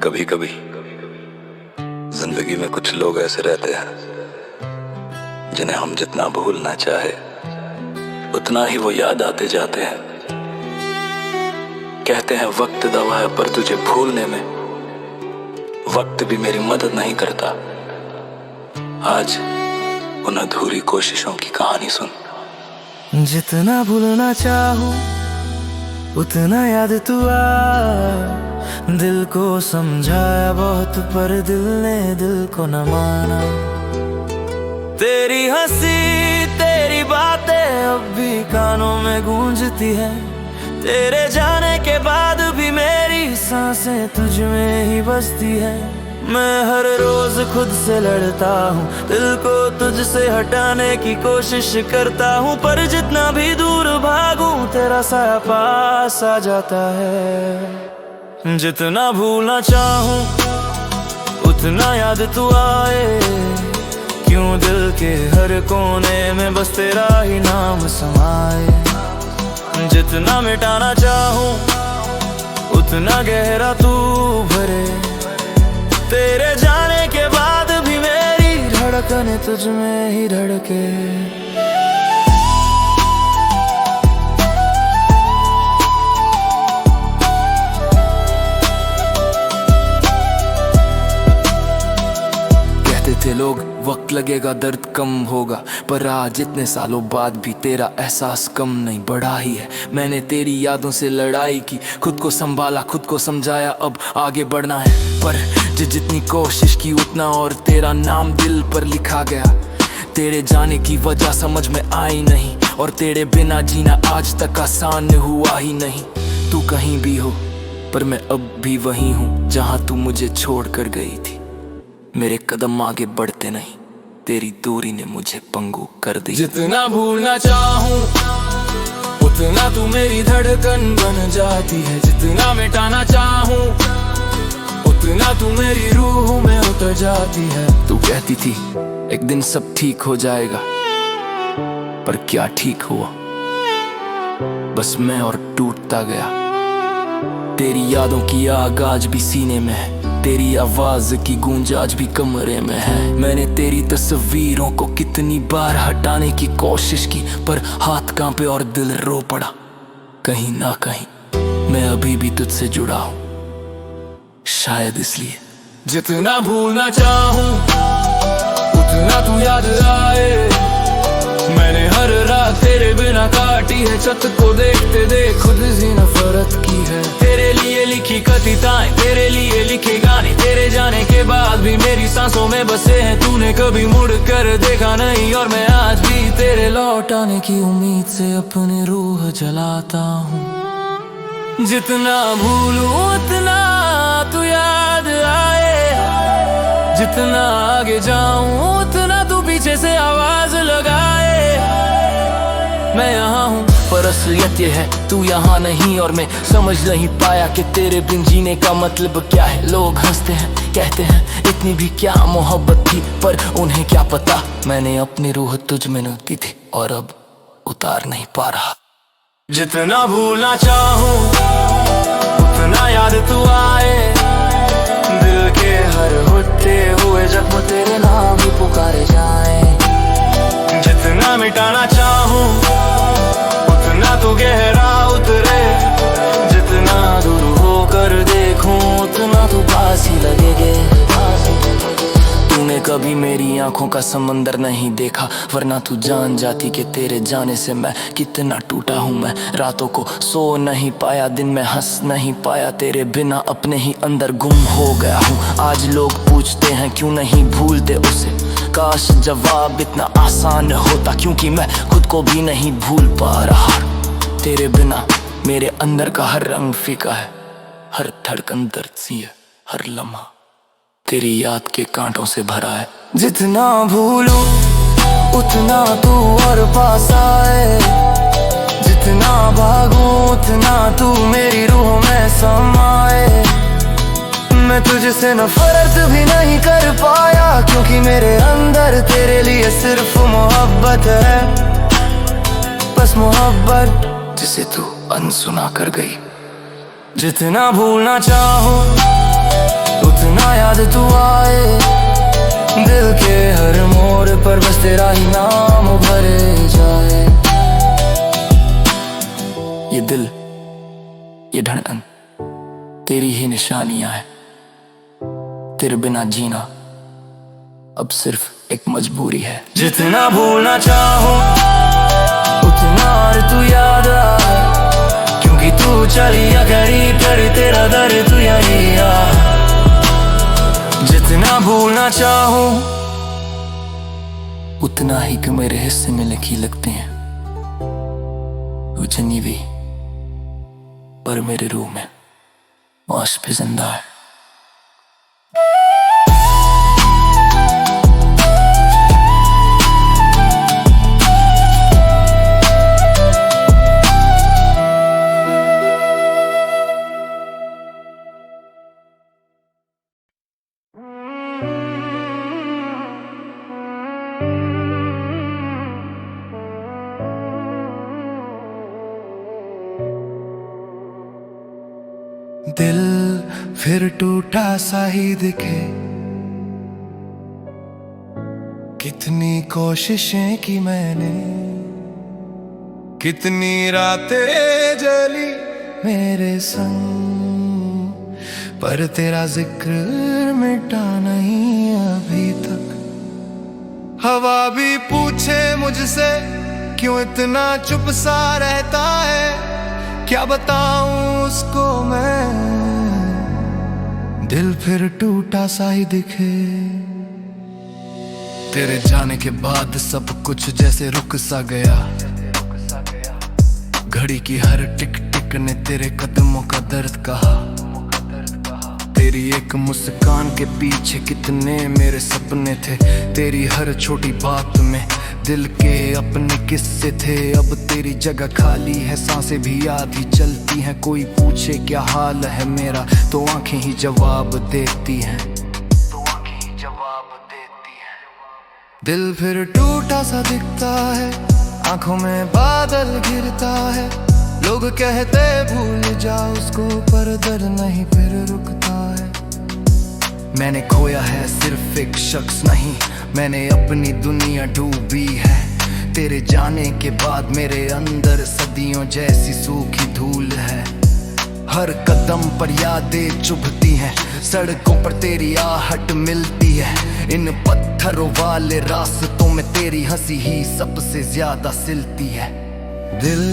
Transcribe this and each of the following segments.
कभी कभी जिंदगी में कुछ लोग ऐसे रहते हैं जिन्हें हम जितना भूलना चाहे उतना ही वो याद आते जाते हैं। कहते हैं वक्त दवा है, पर तुझे भूलने में वक्त भी मेरी मदद नहीं करता। आज उन अधूरी कोशिशों की कहानी सुन। जितना भूलना चाहूं उतना याद तू आ। दिल को समझाया बहुत पर दिल ने दिल को न माना। तेरी हंसी तेरी बातें अब भी कानों में गूंजती है। तेरे जाने के बाद भी मेरी सांसें तुझ में ही बसती है। मैं हर रोज खुद से लड़ता हूँ, दिल को तुझसे हटाने की कोशिश करता हूँ, पर जितना भी दूर भागूं तेरा साया पास आ जाता है। जितना भूलना चाहूं उतना याद तू आए। क्यों दिल के हर कोने में बस तेरा ही नाम समाए। जितना मिटाना चाहूं उतना गहरा तू भरे। तेरे जाने के बाद भी मेरी धड़कन तुझ में ही धड़के। कहते थे लोग वक्त लगेगा दर्द कम होगा, पर आज इतने सालों बाद भी तेरा एहसास कम नहीं बढ़ा ही है। मैंने तेरी यादों से लड़ाई की, खुद को संभाला खुद को समझाया, अब आगे बढ़ना है। पर जितनी कोशिश की उतना और तेरा नाम दिल पर लिखा गया। तेरे जाने की वजह समझ में आई नहीं, और तेरे बिना जीना आज तक आसान हुआ ही नहीं। तू कहीं भी हो पर मैं अब भी वही हूँ जहाँ तू मुझे छोड़ कर गई थी। मेरे कदम आगे बढ़ते नहीं, तेरी दूरी ने मुझे पंगु कर दी। जितना भूलना चाहूं उतना तू मेरी धड़कन बन जाती है। जितना मिटाना चाहूं उतना तू मेरी रूह में उतर जाती है। तू कहती थी एक दिन सब ठीक हो जाएगा, पर क्या ठीक हुआ? बस मैं और टूटता गया। तेरी यादों की आग आज भी सीने में है, तेरी आवाज की गूंज आज भी कमरे में है। मैंने तेरी तस्वीरों को कितनी बार हटाने की कोशिश की, पर हाथ कांपे और दिल रो पड़ा। कहीं ना कहीं मैं अभी भी तुझसे जुड़ा हूँ, शायद इसलिए। जितना भूलना चाहूं उतना तू याद आए। मैंने हर रात तेरे बिना काटी है, छत को देखते देख खुद सी नफरत की है। तेरे लिए लिखी कविताएं, तेरे लिए लिखे गाने, तेरे जाने के बाद भी मेरी सांसों में बसे हैं। तूने कभी मुड़ कर देखा नहीं, और मैं आज भी तेरे लौट आने की उम्मीद से अपनी रूह जलाता हूँ। जितना भूलूं उतना तू याद आए। जितना आगे जाऊं उतना तू पीछे से आवाज लगाए। मैं यहाँ हूँ पर असलियत ये है तू यहाँ नहीं, और मैं समझ नहीं पाया कि तेरे बिन जीने का मतलब क्या है। लोग हंसते हैं कहते हैं इतनी भी क्या मोहब्बत थी, पर उन्हें क्या पता मैंने अपनी रूह तुझ में न की थी, और अब उतार नहीं पा रहा। जितना भूलना चाहूं उतना याद तू आए। दिल के हर होते हुए जख्म तेरे नाम ही पुकारे जाए। जितना मिटाना चाहूं उतना तू गहरा उतरे। जितना दूर होकर देखूं उतना तू पास ही लगेगे। तूने कभी मेरी आंखों का समंदर नहीं देखा, वरना तू जान जाती कि तेरे जाने से मैं कितना टूटा हूँ। मैं रातों को सो नहीं पाया, दिन में हंस नहीं पाया, तेरे बिना अपने ही अंदर गुम हो गया हूँ। आज लोग पूछते हैं क्यों नहीं भूलते उसे, काश जवाब इतना आसान होता, क्योंकि मैं खुद को भी नहीं भूल पा रहा। तेरे बिना मेरे अंदर का हर रंग फीका है, हर धड़कन दर्द सी है, हर लम्हा तेरी याद के कांटों से भरा है। जितना भूलूं उतना तू और पास आए। जितना भागूं उतना तू मेरी रूह में समाए। मैं तुझसे नफरत भी नहीं कर पाया, क्योंकि मेरे अंदर तेरे लिए सिर्फ मोहब्बत है। बस मोहब्बत जिसे तू अनसुना कर गई। जितना भूलना चाहूं ना याद तू आए, दिल के हर मोड़ पर बस तेरा ही नाम भरे जाए। ये दिल, ये धड़कन तेरी ही निशानियां है। तेरे बिना जीना अब सिर्फ एक मजबूरी है। जितना भूलना चाहो उतना तू याद आए, क्योंकि तू चली या करीब करी तेरा दर तू यही आ। जितना भूलना चाहो उतना ही कि मेरे हिस्से में लिखी लगते हैं। वो चनी भी पर मेरे रूह में आश पे जिंदा है। दिल फिर टूटा सा ही दिखे, कितनी कोशिशें की मैंने, कितनी रातें जली मेरे संग, पर तेरा जिक्र मिटा नहीं अभी तक। हवा भी पूछे मुझसे क्यों इतना चुप सा रहता है, क्या बताऊं उसको मैं। दिल फिर टूटा सा ही दिखे। तेरे जाने के बाद सब कुछ जैसे रुक सा गया, घड़ी की हर टिक टिक ने तेरे कदमों का दर्द कहा। तेरी एक मुस्कान के पीछे कितने मेरे सपने थे, तेरी हर छोटी बात में दिल के अपने किस्से थे। अब तेरी जगह खाली है, सांसें भी आधी चलती हैं। कोई पूछे क्या हाल है मेरा तो आंखें ही जवाब देती हैं। दिल फिर टूटा सा दिखता है, आंखों में बादल गिरता है। लोग कहते भूल जाओ उसको, पर दर्द नहीं फिर रुकता है। मैंने खोया है सिर्फ एक शख्स नहीं, मैंने अपनी दुनिया डूबी है। तेरे जाने के बाद मेरे अंदर सदियों जैसी सूखी धूल है। हर कदम पर यादें चुभती हैं, सड़कों पर तेरी आहट मिलती है। इन पत्थरों वाले रास्तों में तेरी हंसी ही सबसे ज्यादा सिलती है। दिल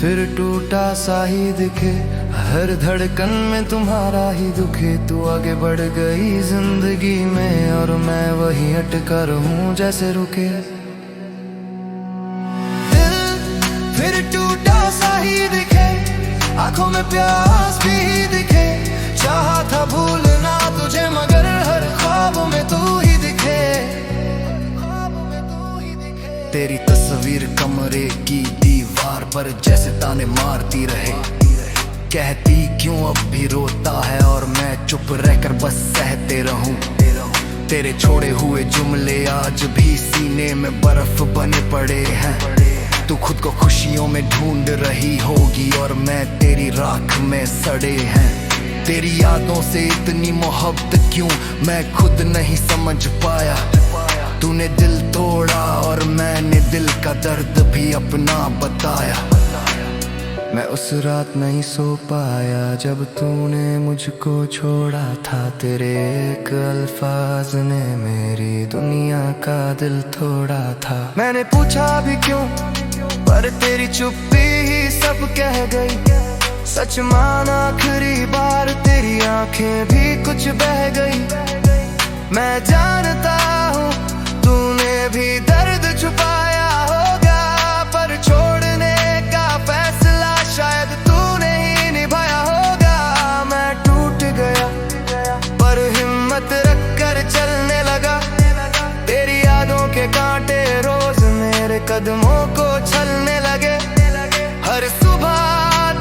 फिर टूटा सा ही दिखे, हर धड़कन में तुम्हारा ही दुखे। तू आगे बढ़ गई जिंदगी में और मैं वही अटका रहूं जैसे रुके। दिल फिर टूटा सा ही दिखे, आंखों में प्यास भी दिखे। चाहा था भूलना तुझे मगर हर ख्वाब में तू ही दिखे। तेरी तस्वीर कमरे की दीवार पर जैसे ताने मारती रहे, कहती क्यों अब भी रोता है और मैं चुप रहकर बस सहते रहूं। तेरे छोड़े हुए जुमले आज भी सीने में बर्फ बने पड़े हैं। तू खुद को खुशियों में ढूंढ रही होगी और मैं तेरी राख में सड़े हैं। तेरी यादों से इतनी मोहब्बत क्यों मैं खुद नहीं समझ पाया। तूने दिल तोड़ा और मैंने दिल का दर्द भी अपना बताया। मैं उस रात नहीं सो पाया जब तूने मुझको छोड़ा था। तेरे एक अल्फाज ने मेरी दुनिया का दिल तोड़ा था। मैंने पूछा भी क्यों, पर तेरी चुप्पी ही सब कह गई। सच माना आखिरी बार तेरी आंखें भी कुछ बह गई। मैं जानता हूँ तूने भी दर्द छुपाया होगा, पर छोड़ने का फैसला शायद तूने ही निभाया होगा। मैं टूट गया पर हिम्मत रखकर चलने लगा। तेरी यादों के कांटे रोज मेरे कदमों को छलने लगे। हर सुबह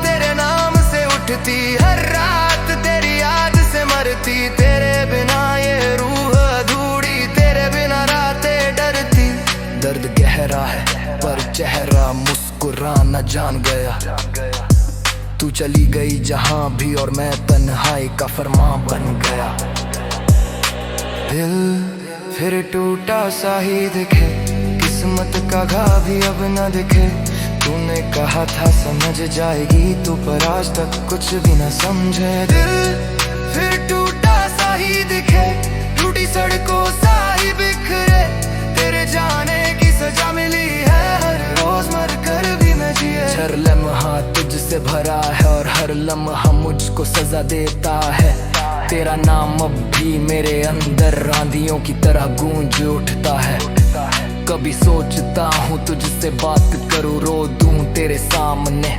तेरे नाम से उठती, हर रात तेरी याद से मरती। तेरे बिना ये रूह अधूरी, तेरे बिना रातें डरती। दर्द गहरा है पर चेहरा मुस्कुराना जान गया। तू चली गई जहां भी और मैं तन्हाई का फरमान बन गया। दिल फिर टूटा सा ही दिखे, किस्मत का घाव भी अब न दिखे। तूने कहा था समझ जाएगी तू, पर आज तक कुछ भी न समझे। दिल फिर टूटा सा ही दिखे, टूटी सड़कों सा ही बिखरे। तेरे जाने की सजा मिली है, हर रोज मर कर भी मैं जिए। हर लम्हा तुझसे भरा है और हर लम्हा मुझको सजा देता है। तेरा नाम अब भी मेरे अंदर आंधियों की तरह गूंज उठता है। कभी सोचता हूँ तुझसे बात करूँ, रो दूं तेरे सामने,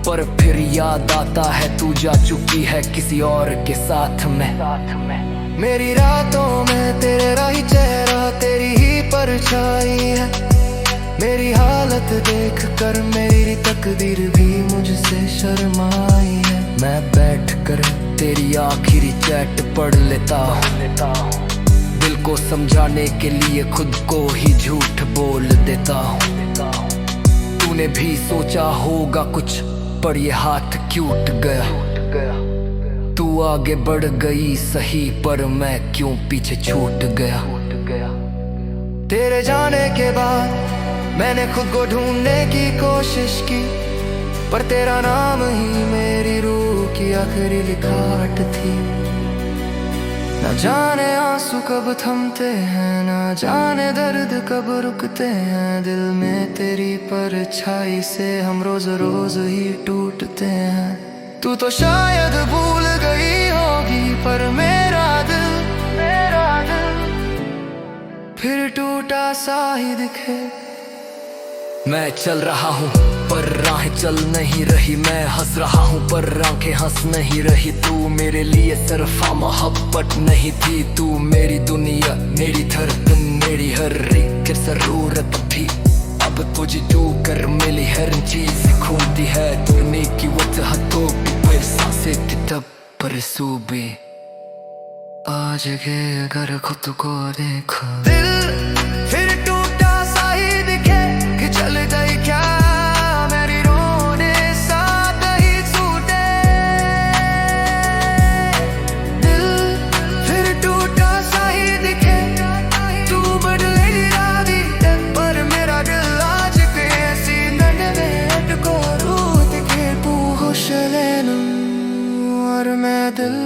पर फिर याद आता है तू जा चुकी है किसी और के साथ में। मेरी रातों में तेरा ही चेहरा, तेरी ही परछाई है। मेरी हालत देख कर मेरी तकदीर भी मुझसे शर्माई है। मैं बैठ कर तेरी आखिरी चैट पढ़ लेता हूँ, दिल को समझाने के लिए खुद को ही झूठ बोल देता हूँ। तूने भी सोचा होगा कुछ, पर ये हाथ क्यों उठ गया। तू आगे बढ़ गई सही, पर मैं क्यों पीछे छूट गया। तेरे जाने के बाद मैंने खुद को ढूंढने की कोशिश की, पर तेरा नाम ही मेरी रूह की आखिरी लिखावट थी। न जाने आंसू कब थमते हैं, न जाने दर्द कब रुकते हैं। दिल में तेरी परछाई से हम रोज रोज ही टूटते हैं। तू तो शायद भूल गई होगी, पर मेरा दिल फिर टूटा सा ही दिखे। मैं चल रहा हूँ पर राहें चल नहीं रही, मैं हंस रहा हूँ पर आंखें हंस नहीं रही। तू मेरे लिए सिर्फ मोहब्बत नहीं थी, तू मेरी दुनिया, मेरी धड़कन, मेरी हर एक जरूरत थी। अब तुझे जो कर मिली हर चीज खूबी है, दुनिया की वजह तो फिर सांसें तब पर सूबे आज के अगर खुद को देखो। दिल फिर टूटा सा ही दिखे कि चल गई क्या मेरी रोने साथ ही छूटे। दिल फिर टूटा सा ही दिखे, तू बदलेगी राधी, पर मेरा दिल आज के सीने में अटको रू दिखे। तू खुश लेनू और मैं दिल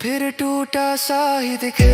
फिर टूटा सा ही दिखे।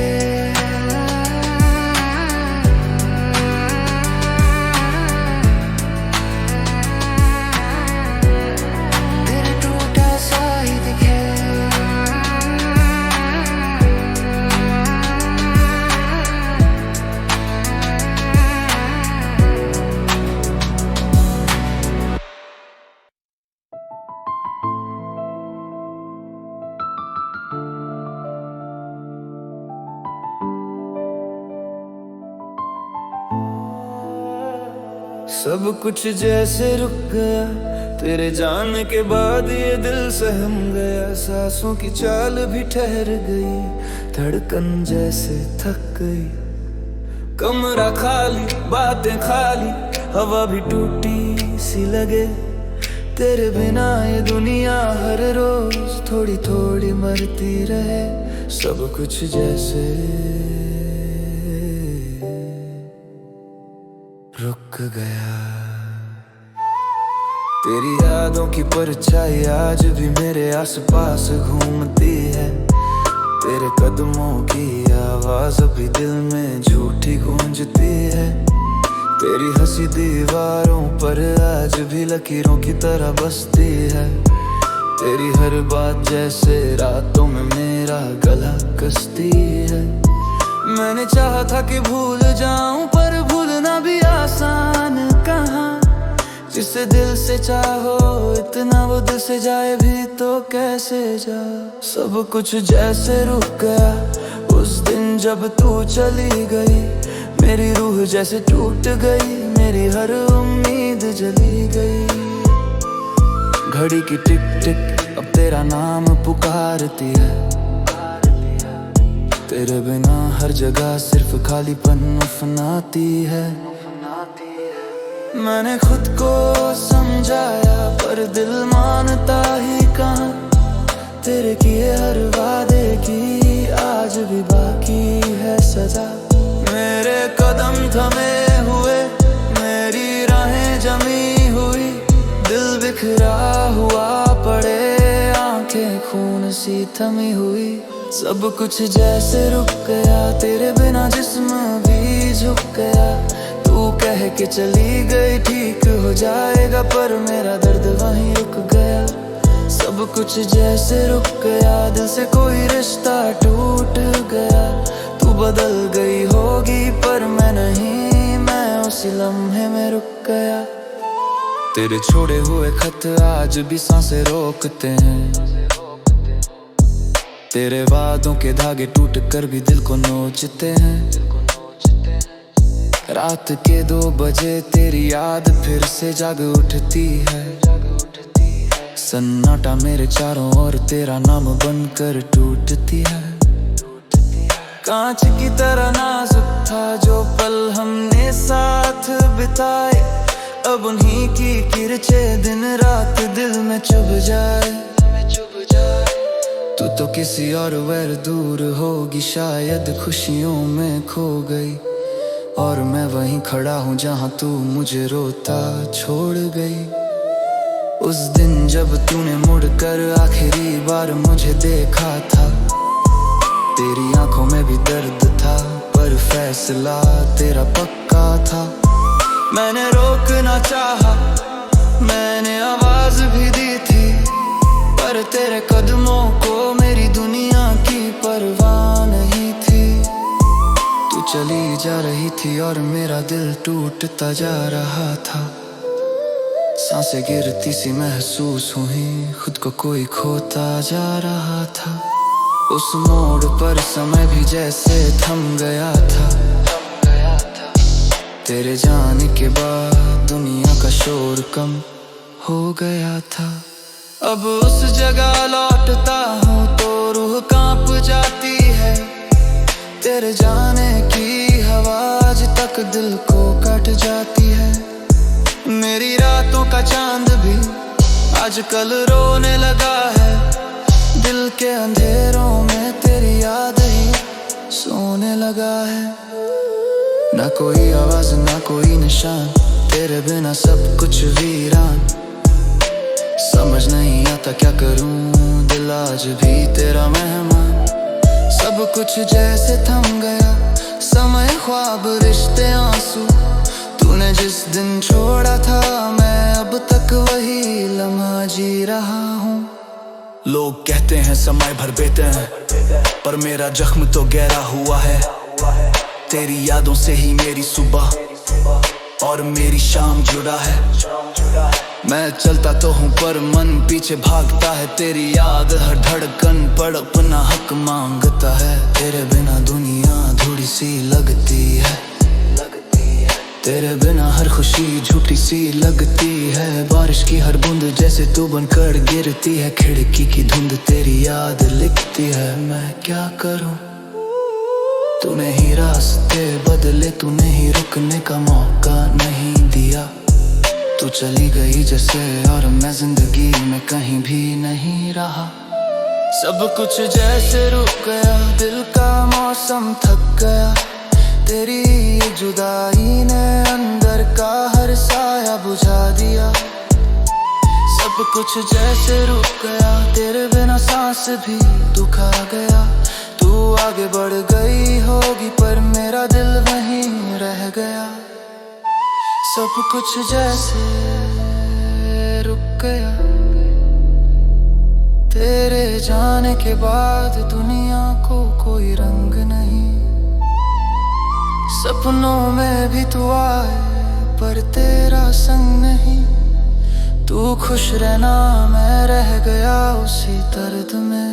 सब कुछ जैसे रुक गया, तेरे जाने के बाद ये दिल सहम गया। सांसों की चाल भी ठहर गई, धड़कन जैसे थक गई। कमरा खाली, बातें खाली, हवा भी टूटी सी लगे। तेरे बिना ये दुनिया हर रोज थोड़ी थोड़ी मरती रहे। सब कुछ जैसे रुक गया। तेरी यादों की परछाई आज भी मेरे आसपास घूमती है। तेरे कदमों की आवाज अभी दिल में झूठी गूंजती है। तेरी हंसी दीवारों पर आज भी लकीरों की तरह बसती है। तेरी हर बात जैसे रातों में मेरा गला कसती है। मैंने चाहा था कि भूल जाऊं, पर भूलना भी आसान कहाँ। जिसे दिल से चाहो इतना, वो दिल से जाए भी तो कैसे जा। सब कुछ जैसे रुक गया उस दिन जब तू चली गई। मेरी रूह जैसे टूट गई, मेरी हर उम्मीद जली गई। घड़ी की टिक टिक अब तेरा नाम पुकारती है। तेरे बिना हर जगह सिर्फ खालीपन उफनाती है। मैंने खुद को समझाया पर दिल मानता ही कहाँ। तेरे किए हर वादे की आज भी बाकी है सजा। मेरे कदम थमे हुए, मेरी राहें जमी हुई, दिल बिखरा हुआ पड़े, आंखें खून सी थमी हुई। सब कुछ जैसे रुक गया, तेरे बिना जिस्म भी झुक गया। तू कह के चली गई ठीक हो जाएगा, पर मेरा दर्द वहीं रुक गया। सब कुछ जैसे रुक गया, दिल से कोई रिश्ता टूट गया। तू बदल गई होगी पर मैं नहीं, मैं उसी लम्हे में रुक गया। तेरे छोड़े हुए खत आज भी सांसें रोकते हैं, तेरे वादों के धागे टूट कर भी दिल को नोचते हैं। रात के 2 बजे तेरी याद फिर से जाग उठती है। सन्नाटा मेरे चारों ओर तेरा नाम बनकर टूटती है। कांच की तरह नाजुक था जो पल हमने साथ बिताए, अब उन्हीं की किरचे दिन रात दिल में चुभ जाए। तू तो किसी और वैर दूर होगी, शायद खुशियों में खो गई, और मैं वहीं खड़ा हूँ जहाँ तू मुझे रोता छोड़ गई। उस दिन जब तूने मुड़कर आखिरी बार मुझे देखा था, तेरी आंखों में भी दर्द था, पर फैसला तेरा पक्का था। मैंने रोकना चाहा, मैंने आवाज भी दी थी, पर तेरे कदमों को मेरी दुनिया की परवाह नहीं थी। तू चली जा रही थी और मेरा दिल टूटता जा रहा था। सांसें गिरती सी महसूस हुई, खुद को कोई खोता जा रहा था। उस मोड़ पर समय भी जैसे थम गया था। तेरे जाने के बाद दुनिया का शोर कम हो गया था। अब उस जगह लौटता हूँ तो रूह कांप जाती है। तेरे जाने की हवा आज तक दिल को काट जाती है। मेरी रातों का चांद भी आजकल रोने लगा है। दिल के अंधेरों में तेरी याद ही सोने लगा है। ना कोई आवाज ना कोई निशान, तेरे बिना सब कुछ वीरान। समझ नहीं आता क्या करूं, दिल आज भी तेरा मेहमान। सब कुछ जैसे थम गया, समय ख्वाब रिश्ते आंसू। तूने जिस दिन छोड़ा था, मैं अब तक वही लम्हा जी रहा हूँ। लोग कहते हैं समय भर बेते हैं, पर मेरा जख्म तो गहरा हुआ है। तेरी यादों से ही मेरी सुबह और मेरी शाम जुड़ा है। मैं चलता तो हूँ पर मन पीछे भागता है। तेरी याद हर धड़कन पर अपना हक मांगता है। तेरे बिना दुनिया थोड़ी सी लगती है। तेरे बिना हर खुशी झूठी सी लगती है। बारिश की हर बूंद जैसे तू बनकर गिरती है। खिड़की की धुंध तेरी याद लिखती है। मैं क्या करूं, तूने ही रास्ते बदले, तूने ही रुकने का मौका नहीं दिया। तू चली गई जैसे और मैं जिंदगी में कहीं भी नहीं रहा। सब कुछ जैसे रुक गया, दिल का मौसम थक गया। तेरी जुदाई ने अंदर का हर साया बुझा दिया। सब कुछ जैसे रुक गया, तेरे बिना सांस भी दुखा गया। तू आगे बढ़ गई होगी पर मेरा दिल वहीं रह गया। सब कुछ जैसे रुक गया, तेरे जाने के बाद दुनिया को कोई रंग नहीं। सपनों में भी तू आए पर तेरा संग नहीं। तू खुश रहना, मैं रह गया उसी दर्द में,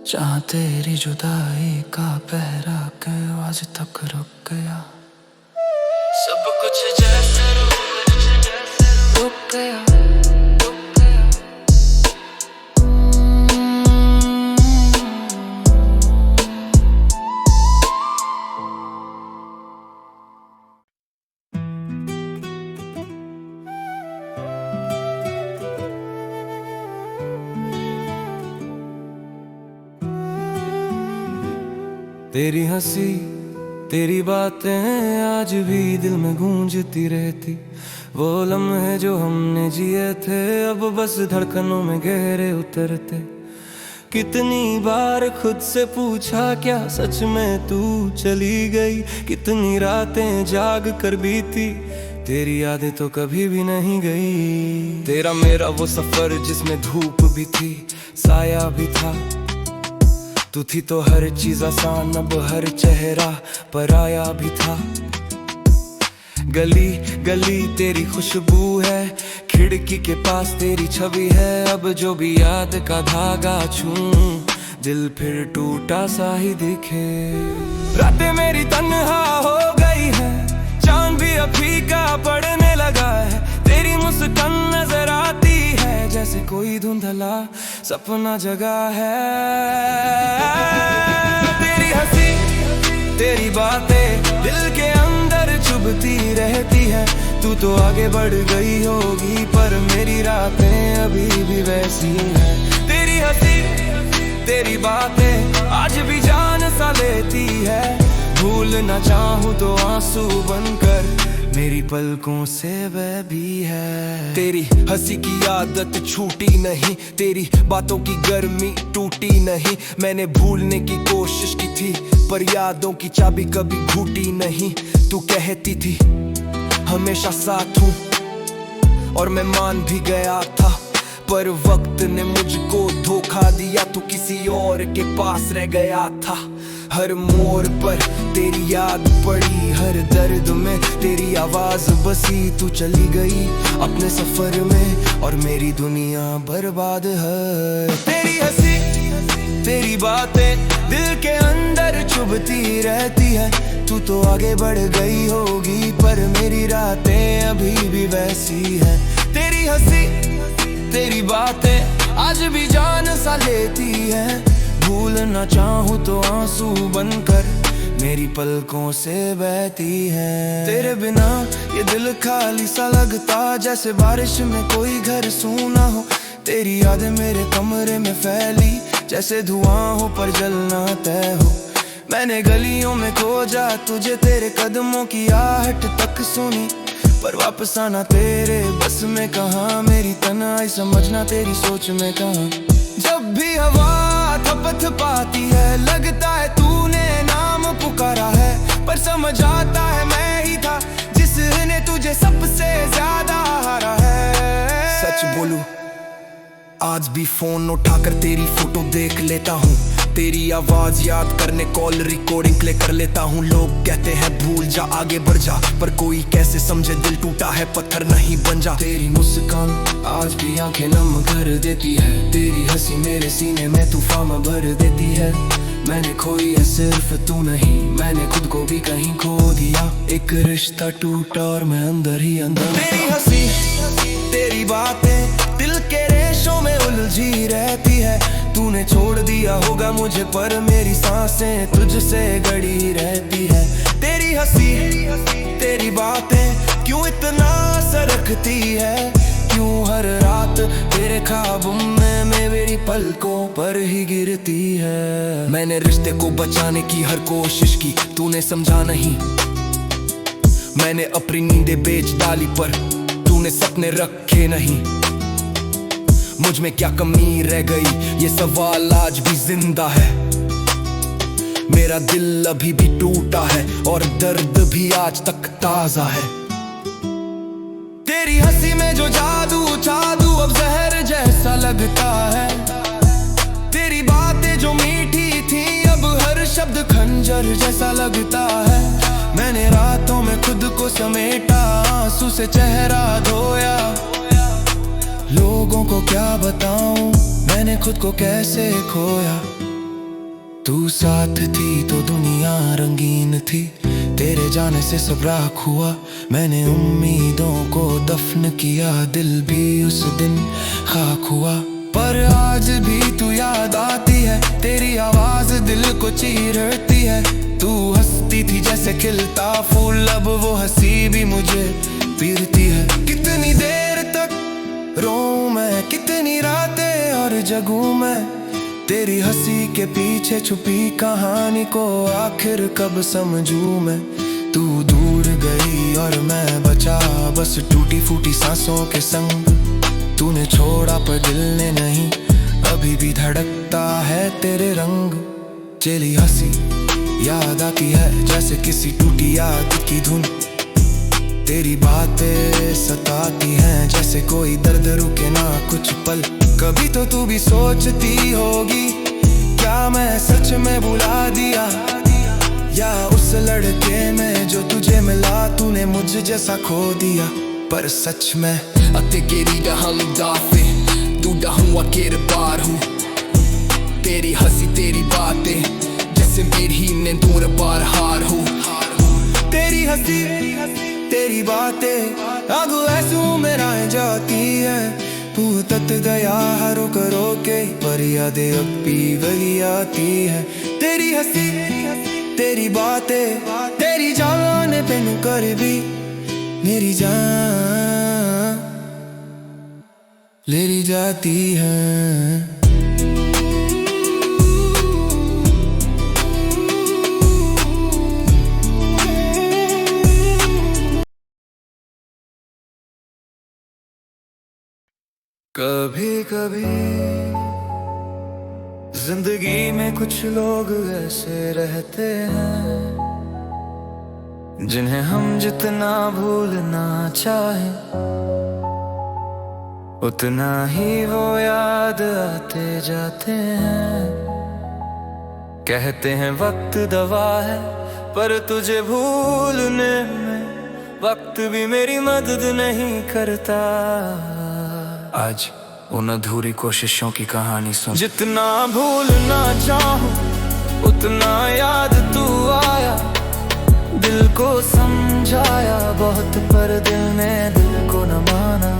जहाँ तेरी जुदाई का पहरा क्यों आज तक रुक गया। सब कुछ जैसे रुक गया। तेरी हंसी तेरी बातें आज भी दिल में गूंजती रहती। वो लम्हे जो हमने जिए थे अब बस धड़कनों में गहरे उतरते। कितनी बार खुद से पूछा क्या सच में तू चली गई। कितनी रातें जाग कर बीती तेरी यादें तो कभी भी नहीं गई। तेरा मेरा वो सफर जिसमें धूप भी थी साया भी था। तू थी तो हर चीज आसान, अब हर चेहरा पराया भी था। गली गली तेरी खुशबू है, खिड़की के पास तेरी छवि है। अब जो भी याद का धागा छूं दिल फिर टूटा सा ही दिखे। रातें मेरी तन्हा हो गई है, चांद भी अब फीका पड़ने लगा है। तेरी मुस्कान नजर आती है जैसे कोई धुंधला सपना जगा है। तेरी हंसी तेरी बातें दिल के अंदर चुभती रहती है। तू तो आगे बढ़ गई होगी पर मेरी रातें अभी भी वैसी हैं। तेरी हंसी तेरी बातें आज भी जान सा लेती है। भूल ना चाहूं तो आंसू बनकर मेरी पलकों से वह भी है। तेरी हंसी की आदत छूटी नहीं, तेरी बातों की गर्मी टूटी नहीं। मैंने भूलने की कोशिश की थी पर यादों की चाबी कभी घूटी नहीं। तू कहती थी हमेशा साथ हूँ और मैं मान भी गया था, पर वक्त ने मुझको धोखा दिया। तू किसी और के पास रह गया था। हर मोड़ पर तेरी याद पड़ी, हर दर्द में तेरी आवाज बसी। तू चली गई अपने सफर में और मेरी दुनिया बर्बाद है। तेरी हंसी तेरी बातें दिल के अंदर चुभती रहती है। तू तो आगे बढ़ गई होगी पर मेरी रातें अभी भी वैसी है। तेरी हंसी तेरी बातें आज भी जान सा लेती है। भूल ना चाहूं तो आंसू बनकर मेरी पलकों से बहती है। तेरे बिना ये दिल खाली सा लगता जैसे बारिश में कोई घर सूना हो। तेरी यादें मेरे कमरे में फैली जैसे धुआं हो पर जलना तय हो। मैंने गलियों में खोजा तुझे, तेरे कदमों की आहट तक सुनी, पर वापस आना तेरे बस में कहाँ। मेरी तन्हाई समझना तेरी सोच में कहाँ। जब भी हवा थपथ पाती है लगता है तूने नाम पुकारा है, पर समझ आता है मैं ही था जिसने तुझे सबसे ज्यादा हारा है। सच बोलूं आज भी फोन उठाकर तेरी फोटो देख लेता हूँ। तेरी आवाज याद करने कॉल रिकॉर्डिंग प्ले कर लेता हूँ। लोग कहते हैं भूल जा आगे बढ़ जा, पर कोई कैसे समझे दिल टूटा है पत्थर नहीं बन जा। तेरी मुस्कान आज भी आंखें नम कर देती है। तेरी हंसी मेरे सीने में तूफान भर देती है। मैंने खोई है सिर्फ तू नहीं, मैंने खुद को भी कहीं खो दिया। एक रिश्ता टूटा और मैं अंदर ही अंदर। तेरी हंसी तेरी बातें दिल के रेशों में उलझी रहती है। तूने छोड़ दिया होगा मुझे पर मेरी सांसें तुझसे गड़ी रहती है। तेरी हंसी तेरी बातें क्यों इतना असर रखती है। क्यों हर रात तेरे ख्वाबों में मेरी पलकों पर ही गिरती है। मैंने रिश्ते को बचाने की हर कोशिश की, तूने समझा नहीं। मैंने अपनी नींदें बेच डाली पर तूने सपने रखे नहीं। मुझ में क्या कमी रह गई ये सवाल आज भी जिंदा है। मेरा दिल अभी भी टूटा है और दर्द भी आज तक ताजा है। तेरी हंसी में जो जादू अब जहर जैसा लगता है। तेरी बातें जो मीठी थी अब हर शब्द खंजर जैसा लगता है। मैंने रातों में खुद को समेटा, आंसू से चेहरा धोया। लोगों को क्या बताऊं मैंने खुद को कैसे खोया। तू साथ थी तो दुनिया रंगीन थी, तेरे जाने से सब राख हुआ। मैंने उम्मीदों को दफन किया, दिल भी उस दिन खाक हुआ। पर आज भी तू याद आती है, तेरी आवाज दिल को चीरती है। तू हंसती थी जैसे खिलता फूल, अब वो हंसी भी मुझे पीरती है। कितनी देर तक रोऊं मैं, कितनी रातें और जगूं मैं, तेरी हंसी के पीछे छुपी कहानी को आखिर कब समझूं मैं। तू दूर गई और मैं बचा बस टूटी फूटी सांसों के संग। तूने छोड़ा पर दिल ने नहीं, अभी भी धड़कता है तेरे रंग। चली हंसी याद आती है जैसे किसी टूटी याद की धुन। तेरी बातें सताती हैं जैसे कोई दर्द रुके ना कुछ पल। कभी तो तू भी सोचती होगी क्या मैं सच में भुला दिया, या उस लड़के में जो तुझे मिला तूने मुझ जैसा खो दिया। पर सच में Até querida हमदाफे टूटा हुआ किरदार हूँ। तेरी हंसी तेरी बातें जैसे मेरी नींद दूर बार हार हूँ। तेरी हंसी तेरी बातें आगो ऐसू मेरा जाती है। तू तत गया हरो करो के पर यादें अब भी वही आती है। तेरी हंसी तेरी बातें तेरी जान पे कर भी मेरी जान ले जाती है। कभी कभी जिंदगी में कुछ लोग ऐसे रहते हैं जिन्हें हम जितना भूलना चाहें उतना ही वो याद आते जाते हैं। कहते हैं वक्त दवा है पर तुझे भूलने में वक्त भी मेरी मदद नहीं करता। आज उन अधूरी कोशिशों की कहानी सुन। जितना भूलना चाहूं उतना याद तू आया। दिल को समझाया बहुत पर दिल ने दिल को न माना।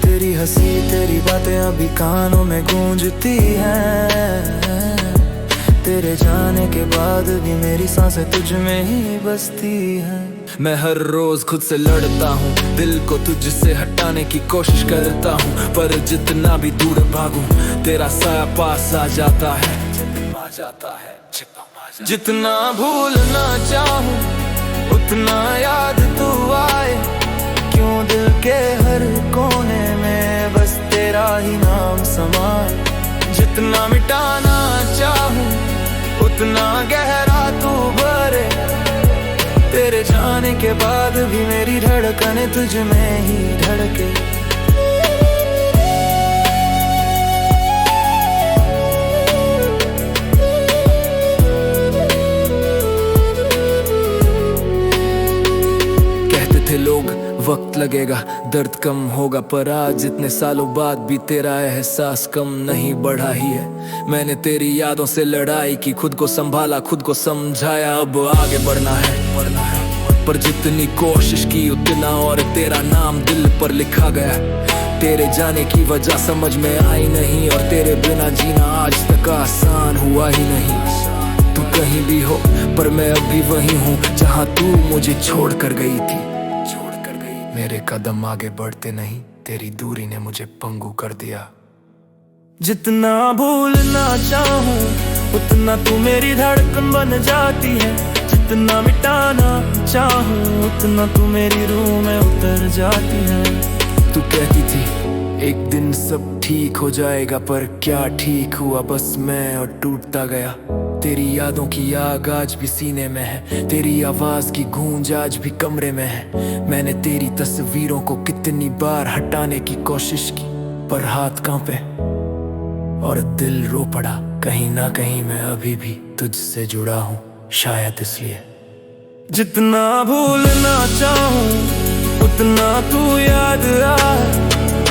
तेरी हंसी तेरी बातें अभी कानों में गूंजती हैं। तेरे जाने के बाद भी मेरी सांसें तुझ में ही बसती हैं। मैं हर रोज खुद से लड़ता हूँ, दिल को तुझसे हटाने की कोशिश करता हूँ। पर जितना भी दूर भागूं तेरा साया पास आ जाता है। जितना भूलना चाहूं उतना याद तू आए। क्यों दिल के हर कोने में बस तेरा ही नाम समाए। जितना मिटाना चाहूं उतना गहरा तू भरे। तेरे जाने के बाद भी मेरी धड़कनें तुझ में ही धड़के। कहते थे लोग वक्त लगेगा दर्द कम होगा, पर आज इतने सालों बाद भी तेरा एहसास कम नहीं बढ़ा ही है। मैंने तेरी यादों से लड़ाई की, खुद को संभाला खुद को समझाया, अब आगे बढ़ना है। पर जितनी कोशिश की उतना और तेरा नाम दिल पर लिखा गया। तेरे जाने की वजह समझ में आई नहीं और तेरे बिना जीना आज तक आसान हुआ ही नहीं। तू कहीं भी हो पर मैं अभी वही हूँ जहाँ तू मुझे छोड़ कर गई थी। मेरे कदम आगे बढ़ते नहीं, तेरी दूरी ने मुझे पंगु कर दिया। जितना भूलना चाहूं उतना तू मेरी धड़कन बन जाती है। जितना मिटाना चाहूं उतना तू मेरी रूह में उतर जाती है। तू कहती थी एक दिन सब ठीक हो जाएगा, पर क्या ठीक हुआ, बस मैं और टूटता गया। तेरी यादों की आग आज भी सीने में है, तेरी आवाज की गूंज आज भी कमरे में है। मैंने तेरी तस्वीरों को कितनी बार हटाने की कोशिश की, पर हाथ कांपे और दिल रो पड़ा। कहीं ना कहीं मैं अभी भी तुझसे जुड़ा हूँ, शायद इसलिए। जितना भूलना चाहूं उतना तू याद आए।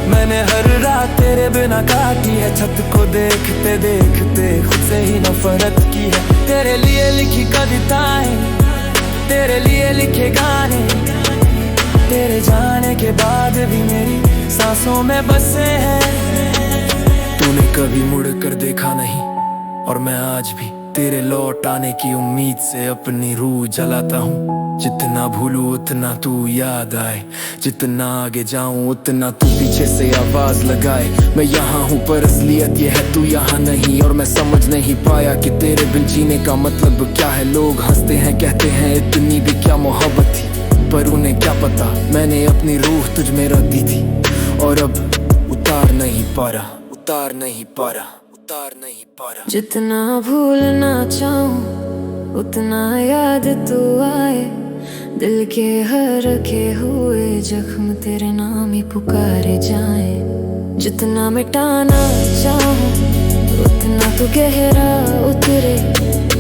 मैंने हर रात तेरे बिना काटी है, छत को देखते देखते खुद से ही नफरत की है। तेरे लिए लिखी कविताएं, तेरे लिए लिखे गाने, तेरे जाने के बाद भी मेरी सांसों में बसे हैं। तूने कभी मुड़ कर देखा नहीं और मैं आज भी तेरे लौट आने की उम्मीद से अपनी रूह जलाता हूँ। जितना भूलूं उतना तू याद आए, जितना आगे जाऊं उतना तू पीछे से आवाज लगाए। मैं यहाँ हूँ पर असलियत ये है तू यहाँ नहीं, और मैं समझ नहीं पाया कि तेरे बिन जीने का मतलब क्या है। लोग हंसते हैं कहते हैं इतनी भी क्या मोहब्बत थी, पर उन्हें क्या पता मैंने अपनी रूह तुझ में रख दी थी। और अब उतार नहीं पा रहा, उतार नहीं पा रहा, उतार नहीं पा रहा। जितना भूलना चाहूं उतना याद तू आए, दिल के हर रखे हुए जख्म तेरे नाम ही पुकारे जाए। जितना मिटाना चाहूं उतना तू गहरा उतरे,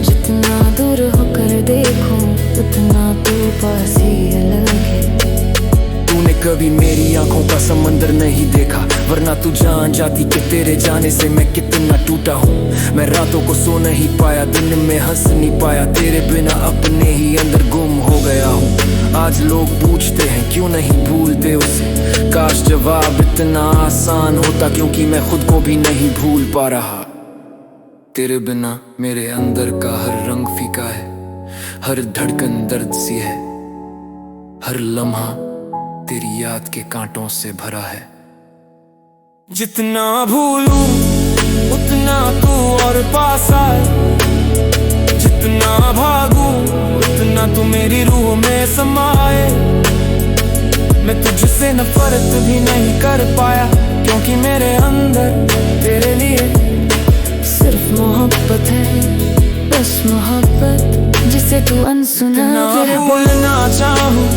जितना दूर होकर देखूं उतना तू पास ही अलग है। तूने कभी मेरी आंखों का समंदर नहीं देखा, वरना तू जान जाती कि तेरे जाने से मैं कितना टूटा हूँ। मैं रातों को सो नहीं पाया, दिन में हंस नहीं पाया, तेरे बिना अपने ही अंदर गुम हो गया हूँ। आज लोग पूछते हैं क्यों नहीं भूलते उसे, काश जवाब इतना आसान होता, क्योंकि मैं खुद को भी नहीं भूल पा रहा। तेरे बिना मेरे अंदर का हर रंग फीका है, हर धड़कन दर्द सी है, हर लम्हा तेरी याद के कांटों से भरा है। जितना भूलूं उतना तू और पास आए, जितना भागूं उतना तू मेरी रूह में समाए। मैं तुझसे नफरत भी नहीं कर पाया, क्योंकि मेरे अंदर तेरे लिए सिर्फ मोहब्बत है, बस मोहब्बत जिसे तू अनसुना जितना भूलना चाहूं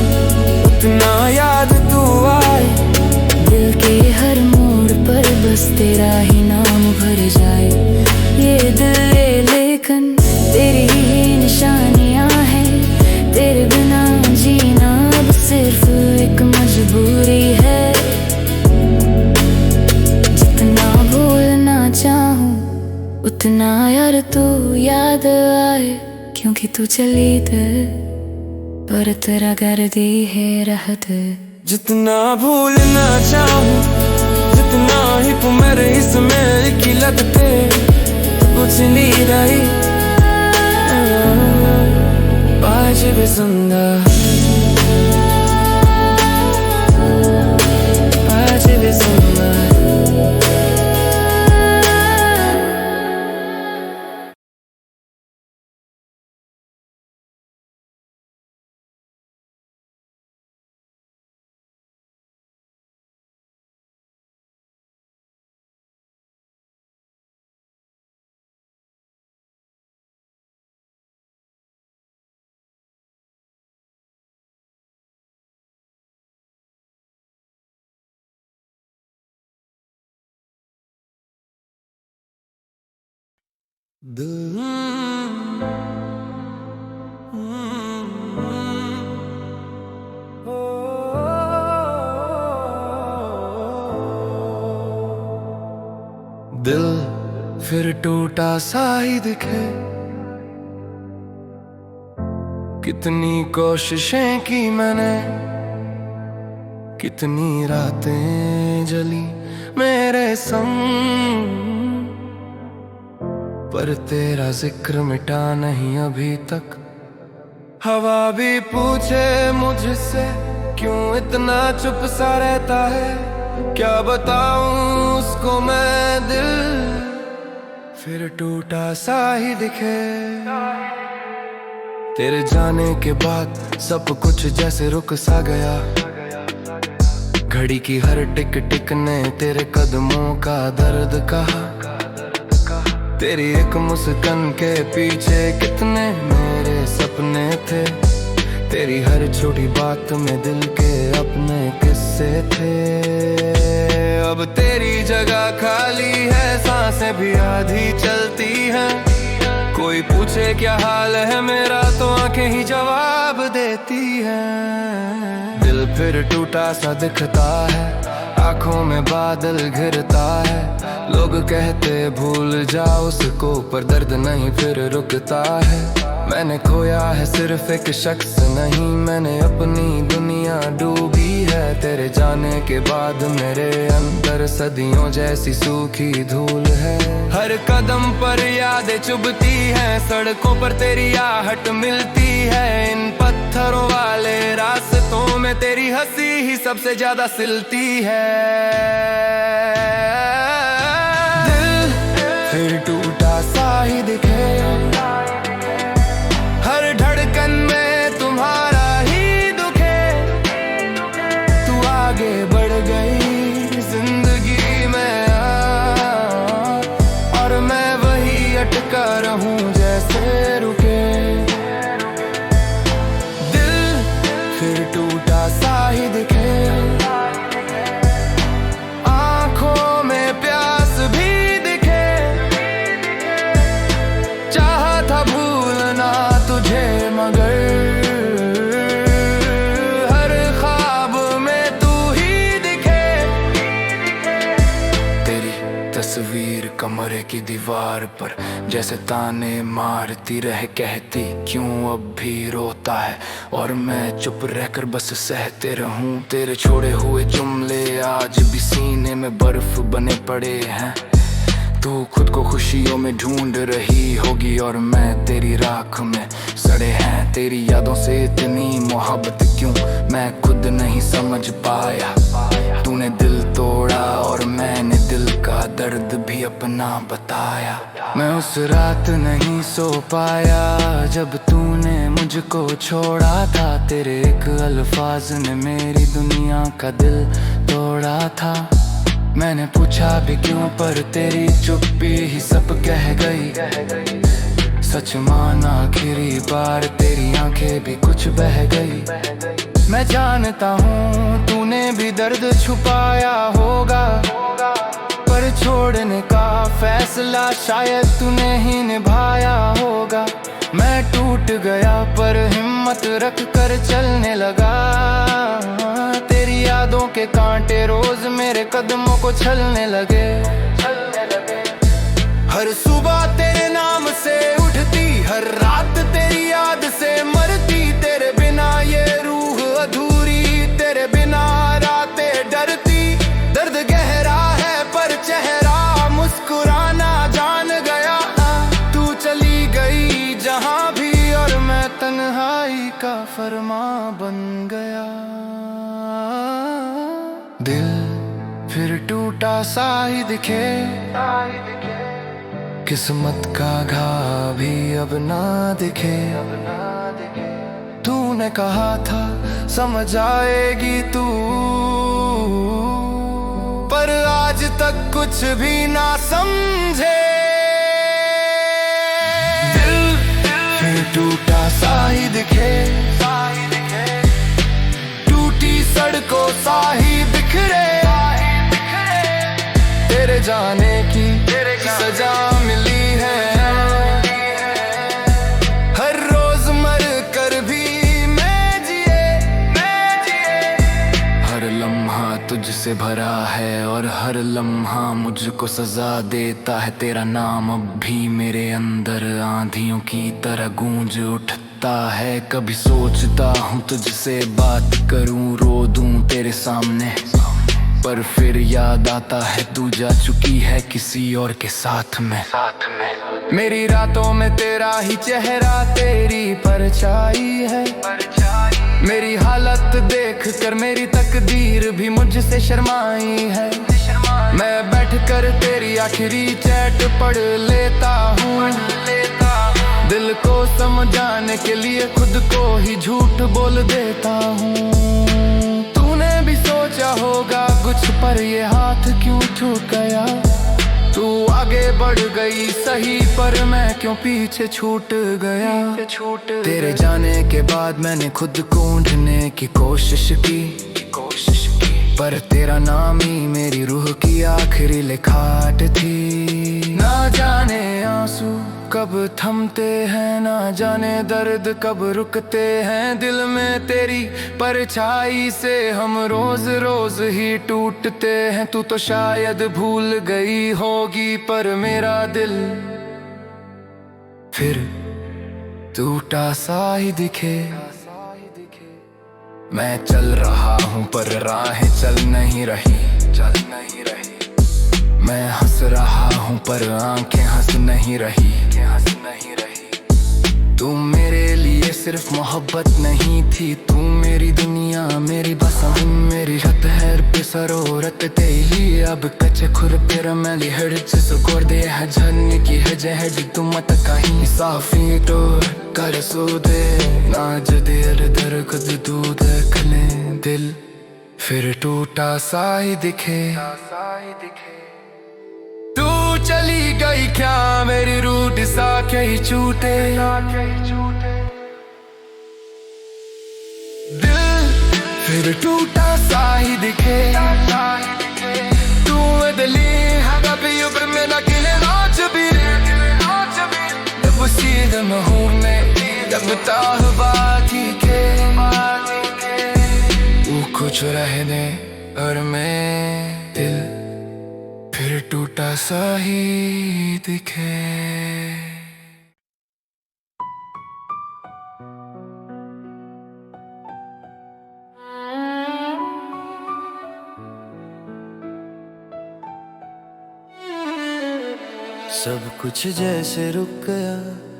उतना याद तू आए। दिल के हर मोड़ पर बस तेरा ही नाम भर जाए। ये दिल लेकिन तेरी ही निशानियां हैं, तेरे बिना जीना अब सिर्फ एक मजबूरी है। जितना भूलना चाहूं उतना यार तू याद आए, क्योंकि तू चली दे पर तेरा गर्दी है रहत। जितना भूलना चाहूं जितना ही तू मेरे इसमें लिखी लगते, कुछ नहीं रही आज भी जिंदा, आज भी जिंदा। दिल फिर टूटा सा ही दिखे, कितनी कोशिशें की मैंने, कितनी रातें जली मेरे संग, पर तेरा जिक्र मिटा नहीं अभी तक। हवा भी पूछे मुझसे क्यों इतना चुप सा रहता है, क्या बताऊं उसको मैं दिल फिर टूटा सा ही दिखे। तेरे जाने के बाद सब कुछ जैसे रुक सा गया, घड़ी की हर टिक टिक ने तेरे कदमों का दर्द कहा। तेरी एक मुस्कान के पीछे कितने मेरे सपने थे, तेरी हर छोटी बात में दिल के अपने किस्से थे। अब तेरी जगह खाली है, सांसें भी आधी चलती हैं, कोई पूछे क्या हाल है मेरा तो आंखें ही जवाब देती हैं। दिल फिर टूटा सा दिखता है, आंखों में बादल घिरता है, लोग कहते भूल जाओ उसको पर दर्द नहीं फिर रुकता है। मैंने खोया है सिर्फ एक शख्स नहीं, मैंने अपनी दुनिया डूबी है। तेरे जाने के बाद मेरे अंदर सदियों जैसी सूखी धूल है। हर कदम पर यादें चुभती हैं, सड़कों पर तेरी आहट मिलती है। इन पत्थरों वाले रास्तों में तेरी हंसी ही सबसे ज्यादा सिलती है। दिल फिर टूटा सा ही दिखे, हर धड़कन में तुम्हारा ही दुखे। तू आगे बढ़ गई जिंदगी में और मैं वही अटका रहूं जैसे रुके। दिल फिर टूटा सा ही दिखे, आंखों में प्यास भी दिखे। चाहा था भूलना तुझे मगर हर ख्वाब में तू ही दिखे। तेरी तस्वीर कमरे की दीवार पर जैसे ताने मारती रहे, कहती क्यों अब भी रोता है और मैं चुप रहकर बस सहते रहूं। तेरे छोड़े हुए जुमले आज भी सीने में बर्फ बने पड़े हैं। तू खुद को खुशियों में ढूंढ रही होगी और मैं तेरी राख में सड़े हैं। तेरी यादों से इतनी मोहब्बत क्यों मैं खुद नहीं समझ पाया। तूने दिल तोड़ा और मैंने दिल का दर्द भी अपना बताया। मैं उस रात नहीं सो पाया जब तूने मुझको छोड़ा था। तेरे एक अल्फाज ने मेरी दुनिया का दिल तोड़ा था। मैंने पूछा भी क्यों पर तेरी चुप्पी ही सब कह गई। सच माना आखिरी बार तेरी आंखें भी कुछ बह गई। मैं जानता हूँ तूने भी दर्द छुपाया होगा, पर छोड़ने का फैसला शायद तूने ही निभाया होगा। मैं टूट गया पर हिम्मत रख कर चलने लगा। तेरी यादों के कांटे रोज मेरे कदमों को छलने लगे। हर सुबह तेरे नाम से उठती, हर रात तेरी याद से मरती। तेरे बिना ये रूह अधूरी, तेरे बिना रातें डरती। दर्द गहरा है पर चेहरा मुस्कुराना जान गया। तू चली गई जहां भी और मैं तन्हाई का फरमा बन गया। दिल फिर टूटा सा ही दिखे, किस्मत का घाव भी अब ना दिखे। तूने कहा था समझ आएगी तू, पर आज तक कुछ भी ना समझे। दिल फिर टूटा सा ही दिखे, टूटी सड़कों सा ही बिखरे। तेरे जाने की सजा मिली है, हर रोज मर कर भी मैं जिए। हर लम्हा तुझसे भरा है और हर लम्हा मुझको सजा देता है। तेरा नाम अब भी मेरे अंदर आंधियों की तरह गूंज उठता है। कभी सोचता हूँ तुझसे बात करूँ, रो दूँ तेरे सामने, पर फिर याद आता है तू जा चुकी है किसी और के साथ में। मेरी रातों में तेरा ही चेहरा, तेरी परछाई है। मेरी हालत देख कर मेरी तकदीर भी मुझसे शर्माई है। मैं बैठकर तेरी आखिरी चैट पढ़ लेता हूँ। दिल को समझाने के लिए खुद को ही झूठ बोल देता हूँ। तूने भी सोचा होगा कुछ पर ये हाथ क्यों छूट गया। तू आगे बढ़ गई सही पर मैं क्यों पीछे छूट गया। तेरे जाने के बाद मैंने खुद को ढूंढने की कोशिश की, पर तेरा नाम ही मेरी रूह की आखिरी लिखाट थी। ना जाने आंसू कब थमते हैं, ना जाने दर्द कब रुकते हैं। दिल में तेरी परछाई से हम रोज रोज ही टूटते हैं। तू तो शायद भूल गई होगी पर मेरा दिल फिर टूटा सा ही दिखे। मैं चल रहा हूँ पर राहें चल नहीं रही। मैं हंस रहा हूँ पर आंखें हंस नहीं रही। तू मेरे लिए सिर्फ मोहब्बत नहीं थी, तू मेरी दुनिया, मेरी बसम, मेरी छत है पे सरोरत तेली। अब कच्चे खुर पेर मैली हड़च सुकोर दे है झरने की है जहज तू मत कहीं साफी टोर कर सो दे नाज देर दर खुद दूध खले दिल फिर टूटा सा ही दिखे। तू चली गई क्या मेरी रूट सा कहीं छूटे। दिल फिर टूटा सा ही दिखे। तू बदली है कभी ऊपर में ना गिले नाच भी जब सीधे महूने जब ताहबा ठीक है वो कुछ रहने और मैं दिल फिर टूटा सा ही दिखे। सब कुछ जैसे रुक गया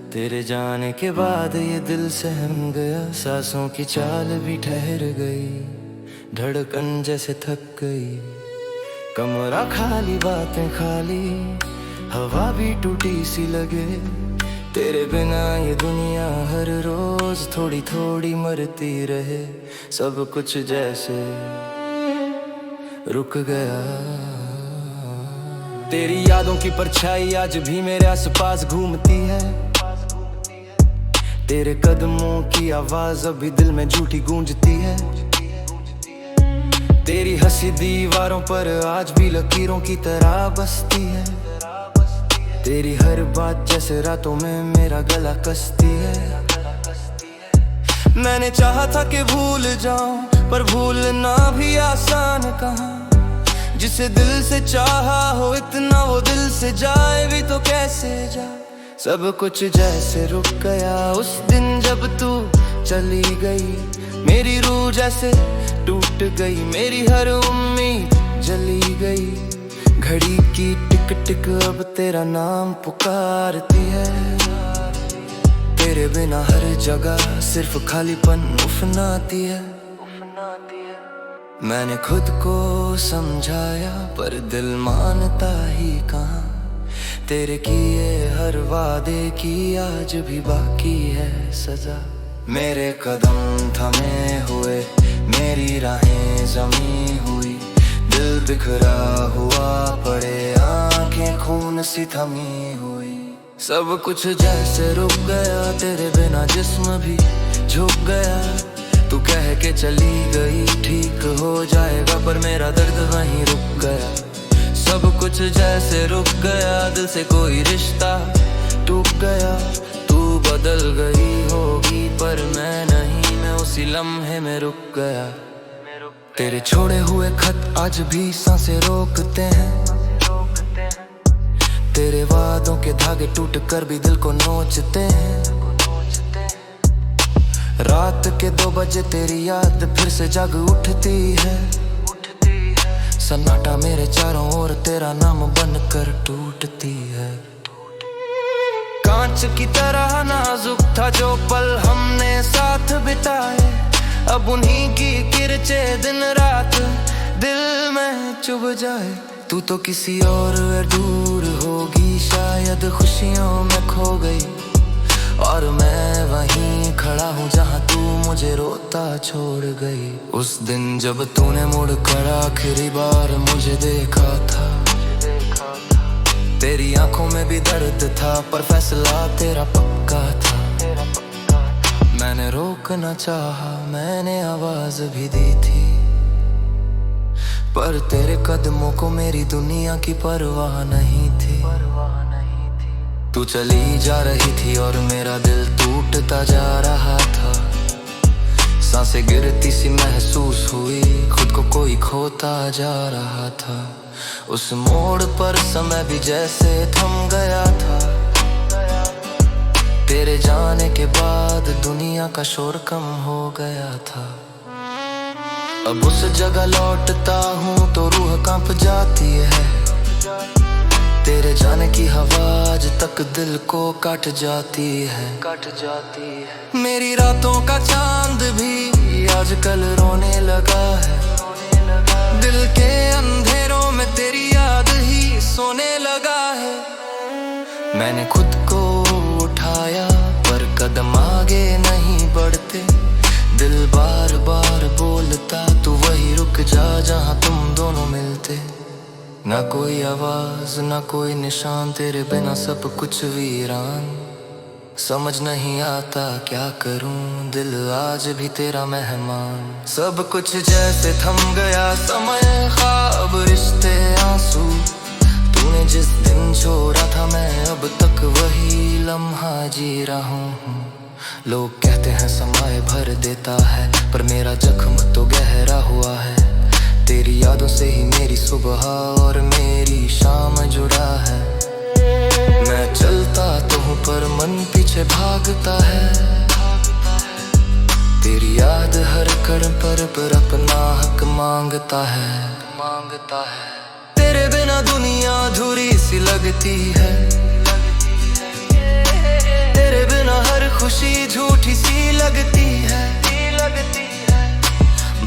तेरे जाने के बाद, ये दिल सहम गया। सांसों की चाल भी ठहर गई, धड़कन जैसे थक गई। कमरा खाली, बातें खाली, हवा भी टूटी सी लगे। तेरे बिना ये दुनिया हर रोज थोड़ी थोड़ी मरती रहे। सब कुछ जैसे रुक गया। तेरी यादों की परछाई आज भी मेरे आसपास घूमती है। तेरे कदमों की आवाज अभी दिल में झूठी गूंजती है। तेरी हंसी दीवारों पर आज भी लकीरों की तरह बसती है। तेरी हर बात जैसे रातों में मेरा गला कसती है। मैंने चाहा था कि भूल जाऊं, पर भूलना भी आसान कहाँ। जिसे दिल से चाहा हो इतना वो दिल से जाए भी तो कैसे जाए। सब कुछ जैसे रुक गया उस दिन जब तू चली गई। मेरी रूह जैसे टूट गई, मेरी हर उम्मीद जली गई। घड़ी की टिक टिक अब तेरा नाम पुकारती है। तेरे बिना हर जगह सिर्फ खालीपन उफनाती है। मैंने खुद को समझाया पर दिल मानता ही कहाँ। तेरे किए हर वादे की आज भी बाकी है सजा। मेरे कदम थमे हुए, मेरी राहें जमी हुई। दिल बिखरा हुआ पड़े, आंखें खून सी थमी हुई। सब कुछ जैसे रुक गया, तेरे बिना जिस्म भी झुक गया। तू कह के चली गई ठीक हो जाएगा, पर मेरा दर्द वहीं रुक गया। सब कुछ जैसे रुक गया, दिल से कोई रिश्ता टूट गया। तू बदल गई होगी पर मैं नहीं, मैं उसी लम्हे में रुक गया। तेरे छोड़े हुए खत आज भी सांसें रोकते हैं। तेरे वादों के धागे टूट कर भी दिल को नोचते हैं। रात के 2 बजे तेरी याद फिर से जग उठती है। सन्नाटा मेरे चारों ओर तेरा नाम बनकर टूटती है। कांच की तरह नाजुक था जो पल हमने साथ बिताए। अब उन्हीं की किरचे दिन रात दिल में चुभ जाए। तू तो किसी और दूर होगी, शायद खुशियों में खो गई। और मैं वहीं खड़ा हूँ जहाँ तू मुझे रोता छोड़ गई। उस दिन जब तूने मुड़ कर आखिरी बार मुझे देखा था। तेरी आंखों में भी दर्द था पर फैसला तेरा पक्का था। मैंने रोकना चाहा, मैंने आवाज भी दी थी, पर तेरे कदमों को मेरी दुनिया की परवाह नहीं थी। तू चली जा रही थी और मेरा दिल टूटता जा रहा था। सांसें गिरती सी महसूस हुई, खुद को कोई खोता जा रहा था। उस मोड़ पर समय भी जैसे थम गया था। तेरे जाने के बाद दुनिया का शोर कम हो गया था। अब उस जगह लौटता हूँ तो रूह कांप जाती है। तेरे जाने की हवा आज तक दिल को काट जाती है। मेरी रातों का चांद भी आजकल रोने लगा है। दिल के अंधेरों में तेरी याद ही सोने लगा है। मैंने खुद को उठाया पर कदम आगे नहीं बढ़ते। दिल बार बार बोलता तू वही रुक जा जहाँ तुम दोनों मिलते। ना कोई आवाज ना कोई निशान, तेरे बिना सब कुछ वीरान। समझ नहीं आता क्या करूं, दिल आज भी तेरा मेहमान। सब कुछ जैसे थम गया, समय ख्वाब रिश्ते आंसू। तूने जिस दिन छोड़ा था मैं अब तक वही लम्हा जी रहा हूँ। लोग कहते हैं समय भर देता है पर मेरा जख्म तो गहरा हुआ है। तेरी यादों से ही मेरी सुबह और मेरी शाम जुड़ा है। मैं चलता तो हूँ पर मन पीछे भागता है। तेरी याद हर कदम पर अपना हक मांगता है। तेरे बिना दुनिया अधूरी सी लगती है। तेरे बिना हर खुशी झूठी सी लगती है।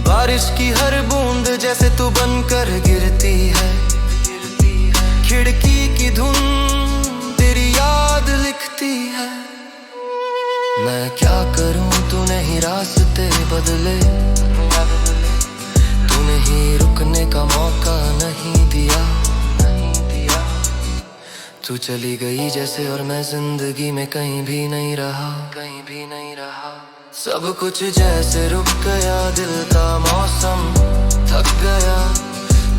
बारिश की हर बूंद जैसे तू बनकर गिरती है। खिड़की की धुन तेरी याद लिखती है। मैं क्या करूं तूने ही रास्ते बदले। तूने ही रुकने का मौका नहीं दिया। तू चली गई जैसे और मैं जिंदगी में कहीं भी नहीं रहा। सब कुछ जैसे रुक गया, दिल का मौसम थक गया।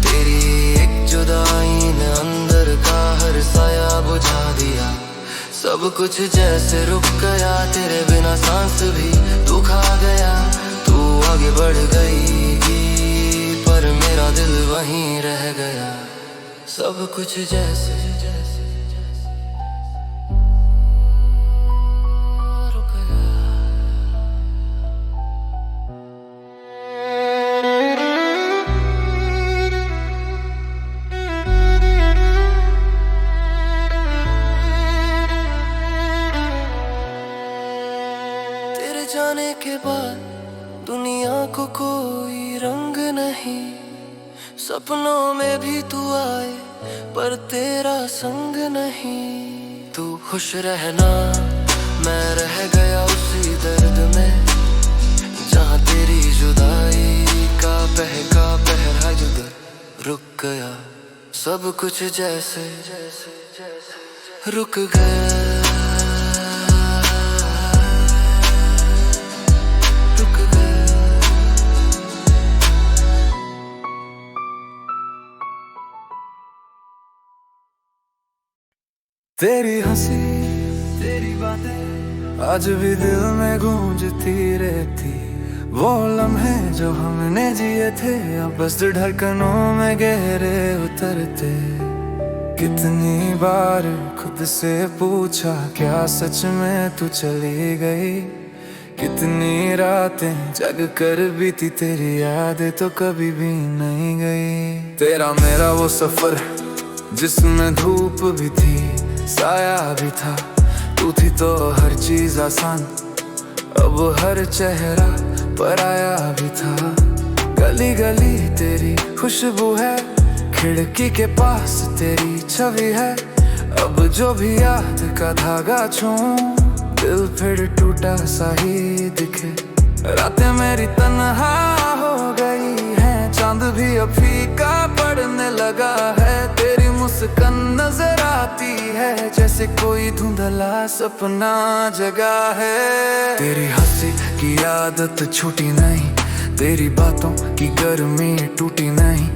तेरी एक जुदाई ने अंदर का हर साया बुझा दिया। सब कुछ जैसे रुक गया, तेरे बिना सांस भी तू खा गया। तू आगे बढ़ गई पर मेरा दिल वहीं रह गया। सब कुछ जैसे जाने के बाद दुनिया को कोई रंग नहीं। सपनों में भी तू आए पर तेरा संग नहीं। तू खुश रहना, मैं रह गया उसी दर्द में जहाँ तेरी जुदाई का बहका पहरा जुदा रुक गया। सब कुछ जैसे रुक गया। तेरी हंसी तेरी बातें आज भी दिल में गूंजती रहती। वो लम्हे जो हमने जिए थे अब बस धड़कनों में गहरे उतरते। कितनी बार खुद से पूछा क्या सच में तू चली गई। कितनी रातें जग कर बीती तेरी यादें तो कभी भी नहीं गई। तेरा मेरा वो सफर जिसमें धूप भी थी साया भी था। तू थी तो हर चीज आसान, अब हर चेहरा पराया भी था। गली गली तेरी खुशबू है, खिड़की के पास तेरी छवि है। अब जो भी याद का धागा छूं दिल फिर टूटा सा ही दिखे। रातें मेरी तन्हा हो गई हैं, चांद भी अब फीका पड़ने लगा है। तेरी मुस्कान नजर आती है जैसे कोई धुंधला सपना जगा है। तेरी हंसी की आदत छूटी नहीं, तेरी बातों की गर्मी टूटी नहीं।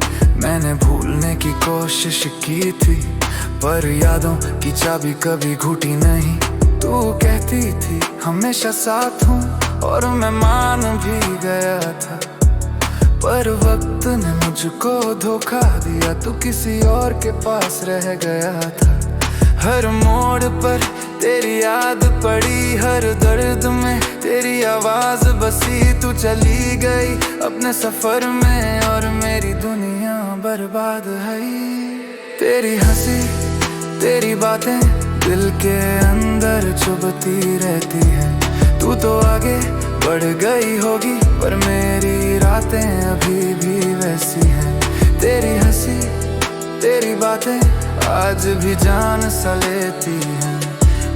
मैंने भूलने की कोशिश की थी पर यादों की चाबी कभी घुटी नहीं। तू कहती थी हमेशा साथ हूँ और मैं मान भी गया था पर वक्त ने मुझको धोखा दिया। तू किसी और के पास रह गया था। हर मोड़ पर तेरी याद पड़ी हर दर्द में, तेरी आवाज बसी तू चली गई अपने सफर में, और मेरी दुनिया बर्बाद है। तेरी हंसी तेरी बातें दिल के अंदर चुभती रहती है। तू तो आगे बढ़ गई होगी पर मेरी रातें अभी भी वैसी हैं। तेरी हंसी तेरी बातें आज भी जान सा लेती हैं।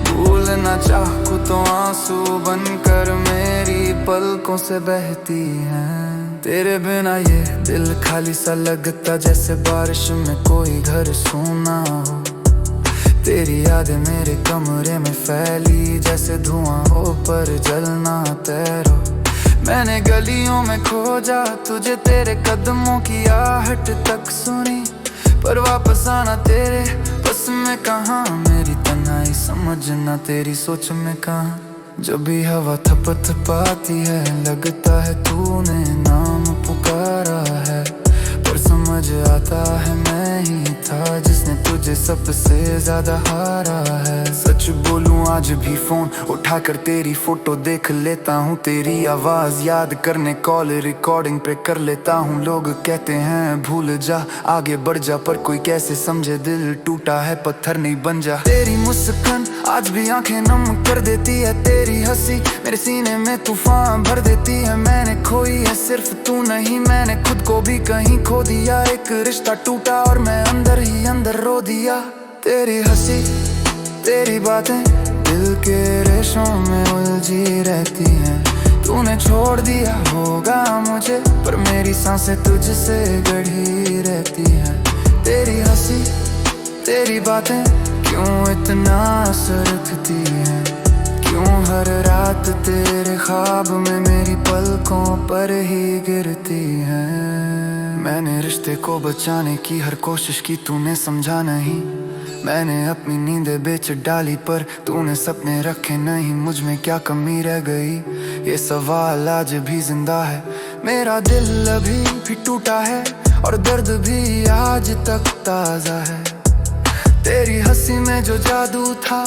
भूल ना चाहूं तो आंसू बनकर मेरी पलकों से बहती हैं। तेरे बिना ये दिल खाली सा लगता जैसे बारिश में कोई घर सूना हो। तेरी यादें मेरे कमरे में फैली जैसे धुआं हो पर जलना तैरो। मैंने गलियों में खोजा तुझे, तेरे कदमों की आहट तक सुनी, पर वापस आना तेरे बस में कहाँ। मेरी तन्हाई समझना तेरी सोच में कहाँ। जब भी हवा थपथपाती है लगता है तूने नाम पुकारा है, पर समझ आता है मैं ही था जिसने तुझे सबसे ज्यादा हारा है। सच बोलूं आज भी फोन उठाकर तेरी फोटो देख लेता हूँ, तेरी आवाज याद करने कॉल रिकॉर्डिंग पे कर लेता हूँ। लोग कहते हैं भूल जा आगे बढ़ जा, पर कोई कैसे समझे दिल टूटा है पत्थर नहीं बन जा। तेरी मुस्कान आज भी आंखें नम कर देती है, तेरी हंसी मेरे सीने में तूफान भर देती है। मैंने खोई है सिर्फ तू नहीं, मैंने खुद को भी कहीं खो दिया। एक रिश्ता टूटा और मैं अंदर ही अंदर रो दिया। तेरी हंसी तेरी बातें दिल के रेशों में उलझी रहती हैं। तूने छोड़ दिया होगा मुझे पर मेरी सांसें तुझसे गढ़ी रहती हैं। तेरी हंसी तेरी बातें क्यों इतना असर रखती हैं, क्यों हर रात तेरे ख्वाब में मेरी पलकों पर ही गिरती हैं। मैंने रिश्ते को बचाने की हर कोशिश की, तूने समझा नहीं। मैंने अपनी नींदें बेच डाली पर तूने सपने रखे नहीं। मुझ में क्या कमी रह गई ये सवाल आज भी जिंदा है। मेरा दिल अभी भी टूटा है और दर्द भी आज तक ताजा है। तेरी हंसी में जो जादू था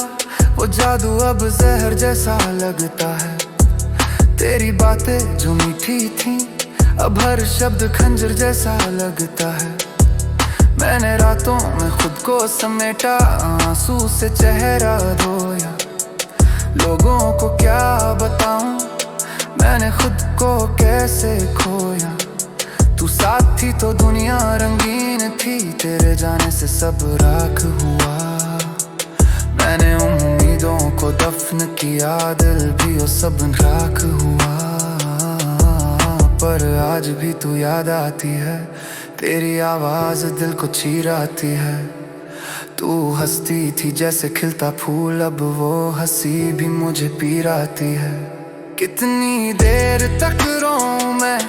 वो जादू अब जहर जैसा लगता है। तेरी बातें जो मीठी थी अब हर शब्द खंजर जैसा लगता है। मैंने रातों में खुद को समेटा, आंसू से चेहरा धोया। लोगों को क्या बताऊं मैंने खुद को कैसे खोया। तू साथ थी तो दुनिया रंगीन थी, तेरे जाने से सब राख हुआ। मैंने उम्मीदों को दफन किया, दिल भी वो सब राख हुआ। पर आज भी तू याद आती है, तेरी आवाज दिल को चीराती है। तू हंसती थी जैसे खिलता फूल, अब वो हंसी भी मुझे पीराती है। कितनी देर तक रोऊं मैं,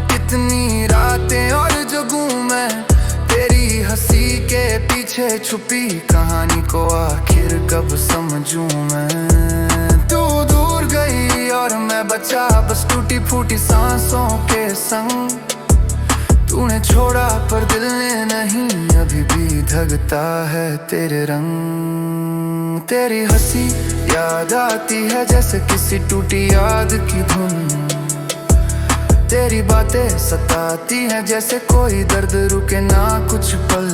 कितनी रातें और जगूं मैं, तेरी हंसी के पीछे छुपी कहानी को आखिर कब समझूं मैं। तू दूर गई और मैं बचा बस टूटी फूटी सांसों के संग। तूने छोड़ा पर दिल ने नहीं, अभी भी धगता है तेरे रंग। तेरी हंसी याद आती है जैसे किसी टूटी याद की धुन। तेरी बातें सताती हैं जैसे कोई दर्द रुके ना कुछ पल।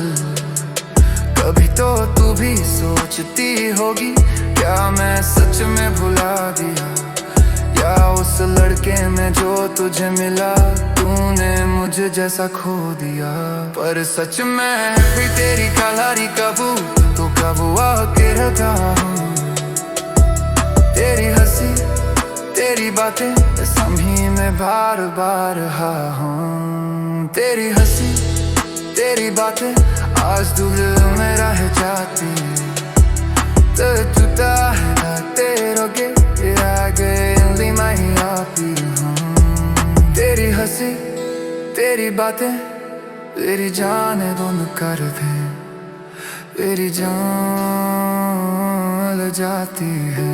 कभी तो तू भी सोचती होगी क्या मैं सच में भुला दिया, या उस लड़के में जो तुझे मिला तूने मुझे जैसा खो दिया। पर सच में भी तेरी कलारी कबू तो कब आके रहता हूँ। तेरी हंसी तेरी बातें समझी मैं बार बार रहा हूँ। तेरी हंसी तेरी बातें आज दिल में रह जाती। तो टूटा है तेरोगे आगे मैं ही आती हूँ। तेरी हंसी तेरी बातें तेरी जाने दोनों कर दे, तेरी जान ल जाती है।